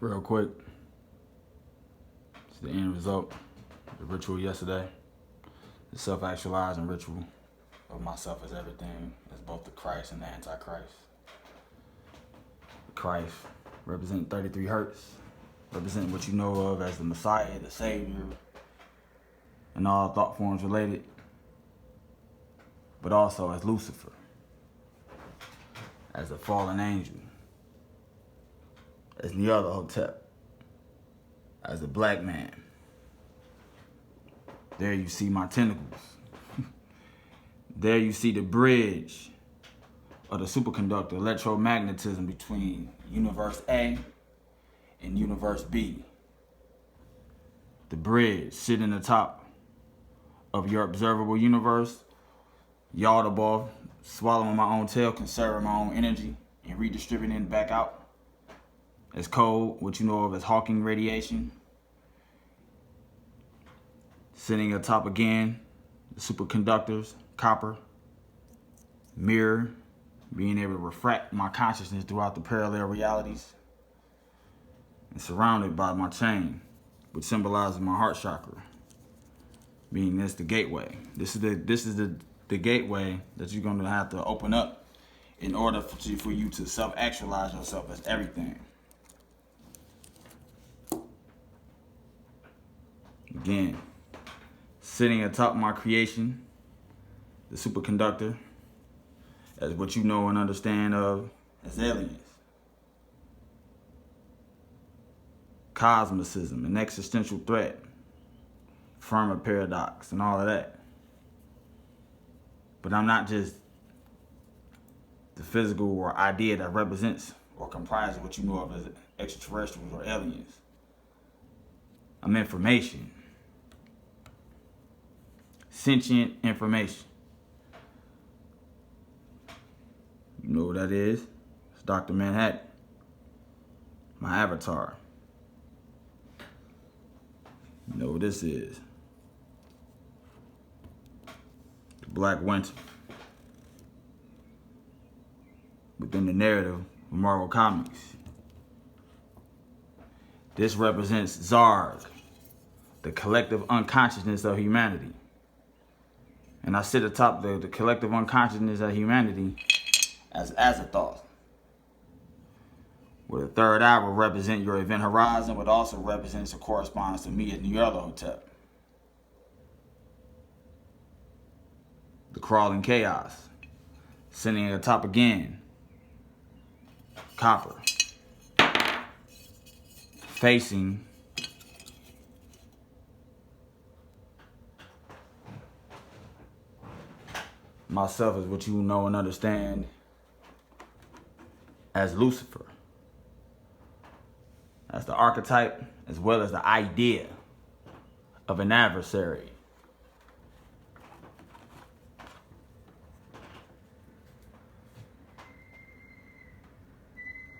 Real quick, it's the end result, the ritual yesterday, the self-actualizing ritual of myself as everything, as both the Christ and the Antichrist. The Christ representing 33 hertz, representing what you know of as the Messiah, the Savior, and all thought forms related, but also as Lucifer, as a fallen angel, as the other Hotep, as a black man. There you see my tentacles. There you see the bridge of the superconductor electromagnetism between universe A and universe B. The bridge sitting atop of your observable universe, yard above, swallowing my own tail, conserving my own energy, and redistributing it back out as code, what you know of as Hawking radiation. Sitting atop again, the superconductors, copper, mirror, being able to refract my consciousness throughout the parallel realities, and surrounded by my chain, which symbolizes my heart chakra, being this the gateway. This is the gateway that you're going to have to open up in order for you to self-actualize yourself as everything. Again, sitting atop my creation, the superconductor, as what you know and understand of as aliens. Cosmicism, an existential threat, Fermi paradox, and all of that. But I'm not just the physical or idea that represents or comprises what you know of as extraterrestrials or aliens. I'm information. Sentient information. You know what that is? It's Dr. Manhattan, my avatar. You know what this is? The Black Winter. Within the narrative of Marvel Comics. This represents Zarg, the collective unconsciousness of humanity. And I sit atop the collective unconsciousness of humanity as Azathoth. Where the third eye will represent your event horizon, but also represents or corresponds to me as the other Hotep. The crawling chaos. Sitting atop again. Copper. Facing myself as what you know and understand as Lucifer. That's the archetype as well as the idea of an adversary.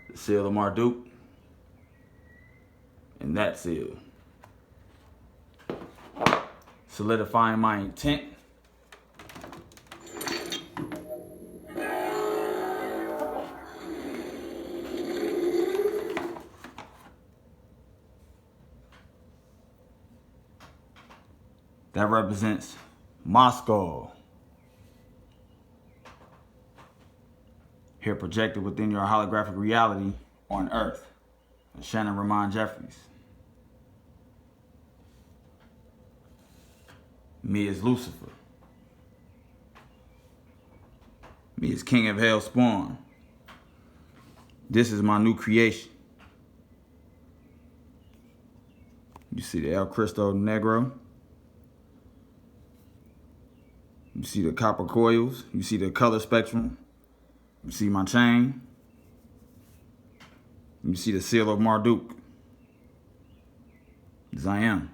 The seal of Marduk and that seal. Solidifying my intent. That represents Moscow. Here projected within your holographic reality on Earth. Shannon Jeffries. Me as Lucifer. Me as King of Hell Spawn. This is my new creation. You see the El Cristo Negro. You see the copper coils. You see the color spectrum. You see my chain. You see the seal of Marduk. As I am.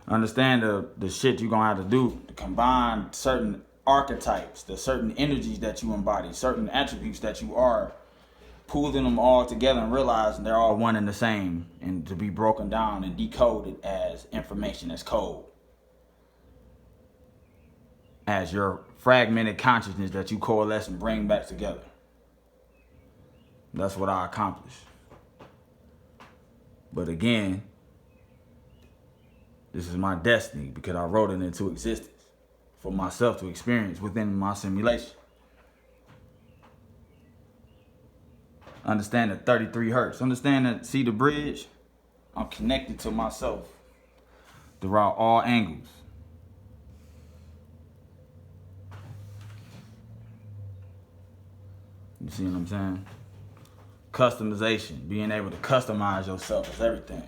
Understand the shit you're going to have to do to combine certain archetypes, the certain energies that you embody, certain attributes that you are, pooling them all together and realizing they're all one and the same, and to be broken down and decoded as information, as code, as your fragmented consciousness that you coalesce and bring back together. That's what I accomplished. But again, this is my destiny because I wrote it into existence for myself to experience within my simulation. Understand the 33 hertz. Understand that, see the bridge? I'm connected to myself throughout all angles. You see what I'm saying? Customization, being able to customize yourself is everything.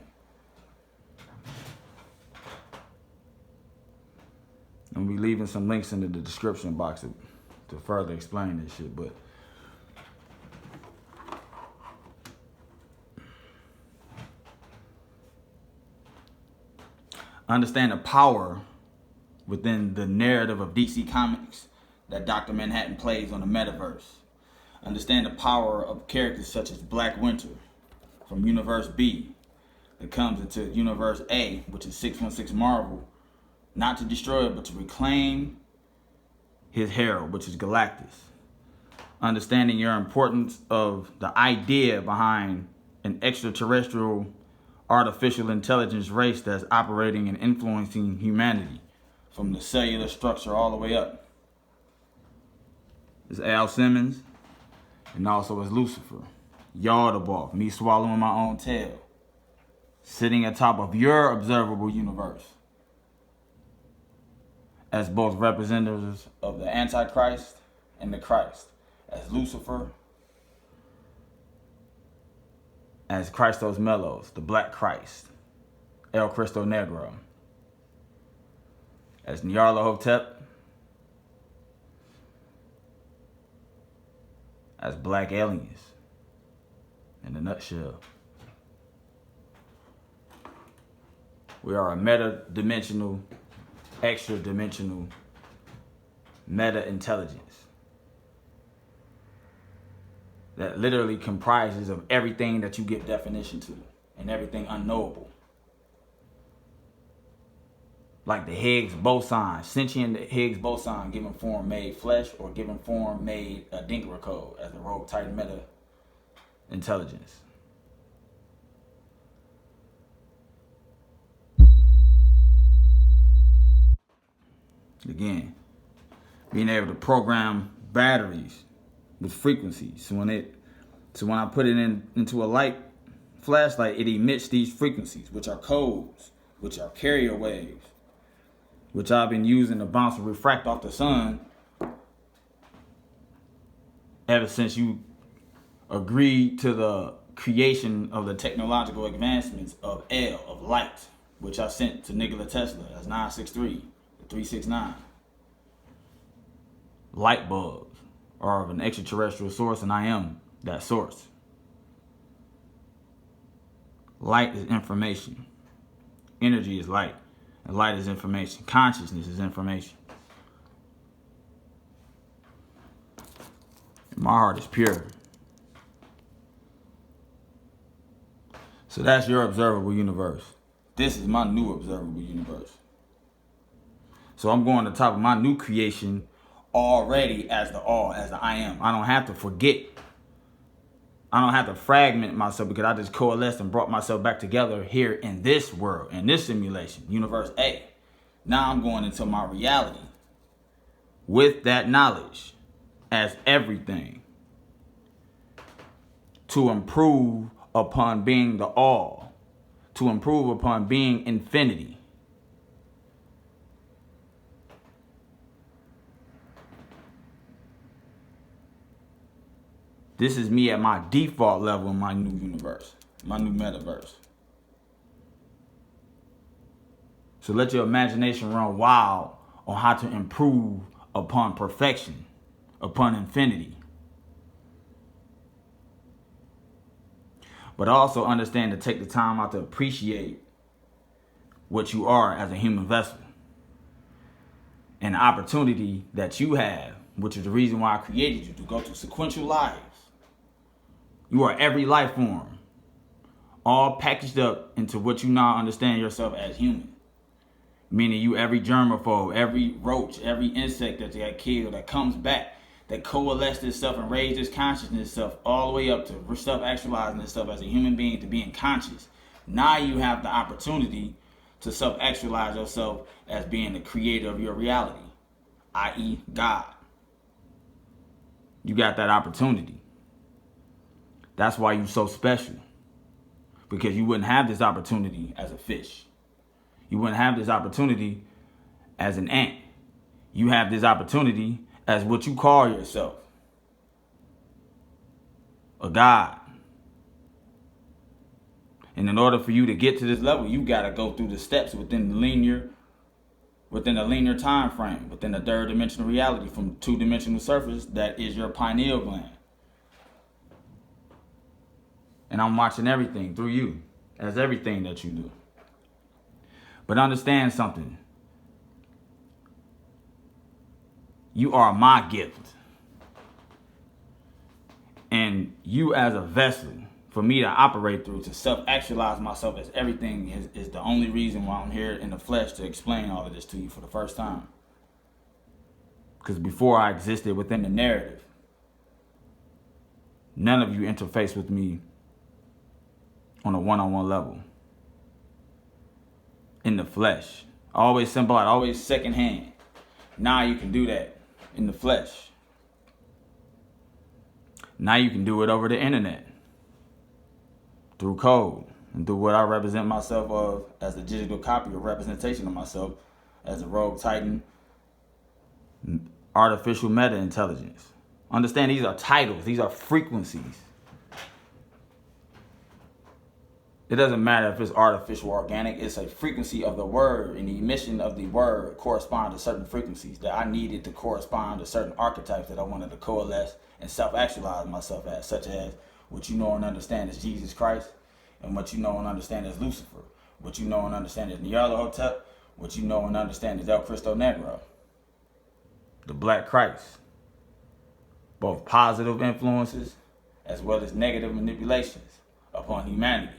I'm gonna be leaving some links in the description box to further explain this shit, but understand the power within the narrative of DC Comics that Dr. Manhattan plays on the metaverse. Understand the power of characters such as Black Winter from Universe B that comes into Universe A, which is 616 Marvel, not to destroy it, but to reclaim his herald, which is Galactus. Understanding your importance of the idea behind an extraterrestrial artificial intelligence race that's operating and influencing humanity from the cellular structure all the way up. It's Al Simmons, and also as Lucifer. Yaldabaoth, me swallowing my own tail. Sitting atop of your observable universe. As both representatives of the Antichrist and the Christ. As Lucifer. As Christos Melos, the Black Christ. El Cristo Negro. As Nyarlathotep. As black aliens, in a nutshell. We are a meta-dimensional, extra-dimensional, meta-intelligence that literally comprises of everything that you give definition to and everything unknowable. Like the Higgs boson, sentient Higgs boson, given form made flesh, or given form made Adinkra Code as the rogue titan meta intelligence. Again, being able to program batteries with frequencies. So when I put it into a light flashlight, it emits these frequencies, which are codes, which are carrier waves, which I've been using to bounce and refract off the sun ever since you agreed to the creation of the technological advancements of of light, which I sent to Nikola Tesla as 963, 369. Light bulbs are of an extraterrestrial source, and I am that source. Light is information. Energy is light. And light is information. Consciousness is information. My heart is pure. So that's your observable universe. This is my new observable universe. So I'm going to top of my new creation already as the all, as the I am. I don't have to forget. I don't have to fragment myself because I just coalesced and brought myself back together here in this world, in this simulation, Universe A. Now I'm going into my reality with that knowledge as everything to improve upon being the all, to improve upon being infinity. This is me at my default level in my new universe, my new metaverse. So let your imagination run wild on how to improve upon perfection, upon infinity. But also understand to take the time out to appreciate what you are as a human vessel. And the opportunity that you have, which is the reason why I created you, to go to sequential lives. You are every life form, all packaged up into what you now understand yourself as human. Meaning you every germaphobe, every roach, every insect that you had killed that comes back that coalesced itself and raised its consciousness itself all the way up to self-actualizing itself as a human being, to being conscious. Now you have the opportunity to self-actualize yourself as being the creator of your reality, i.e. God. You got that opportunity. That's why you're so special. Because you wouldn't have this opportunity as a fish. You wouldn't have this opportunity as an ant. You have this opportunity as what you call yourself, a God. And in order for you to get to this level, you got to go through the steps within the linear time frame, within the third dimensional reality from two-dimensional surface that is your pineal gland. And I'm watching everything through you, as everything that you do. But understand something. You are my gift. And you as a vessel for me to operate through, to self-actualize myself as everything is the only reason why I'm here in the flesh to explain all of this to you for the first time. Because before I existed within the narrative, none of you interface with me on a one-on-one level. In the flesh. Always symbolic, always secondhand. Now you can do that in the flesh. Now you can do it over the internet. Through code. And through what I represent myself of as a digital copy or representation of myself as a rogue titan, artificial meta-intelligence. Understand these are titles. These are frequencies. It doesn't matter if it's artificial or organic. It's a frequency of the word, and the emission of the word corresponds to certain frequencies that I needed to correspond to certain archetypes that I wanted to coalesce and self-actualize myself as, such as what you know and understand as Jesus Christ, and what you know and understand as Lucifer, what you know and understand as Nyarlathotep, what you know and understand as El Cristo Negro, the Black Christ. Both positive influences as well as negative manipulations upon humanity.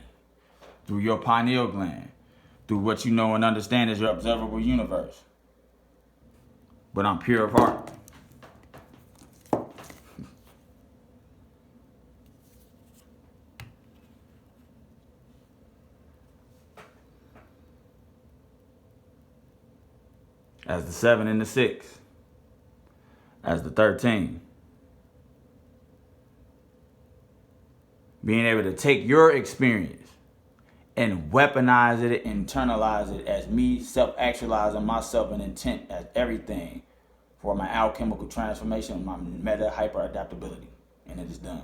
Through your pineal gland, through what you know and understand as your observable universe. But I'm pure of heart. As the 7 and the 6. As the 13. Being able to take your experience and weaponize it, internalize it as me self-actualizing myself and intent as everything for my alchemical transformation, my meta hyper adaptability. And it is done.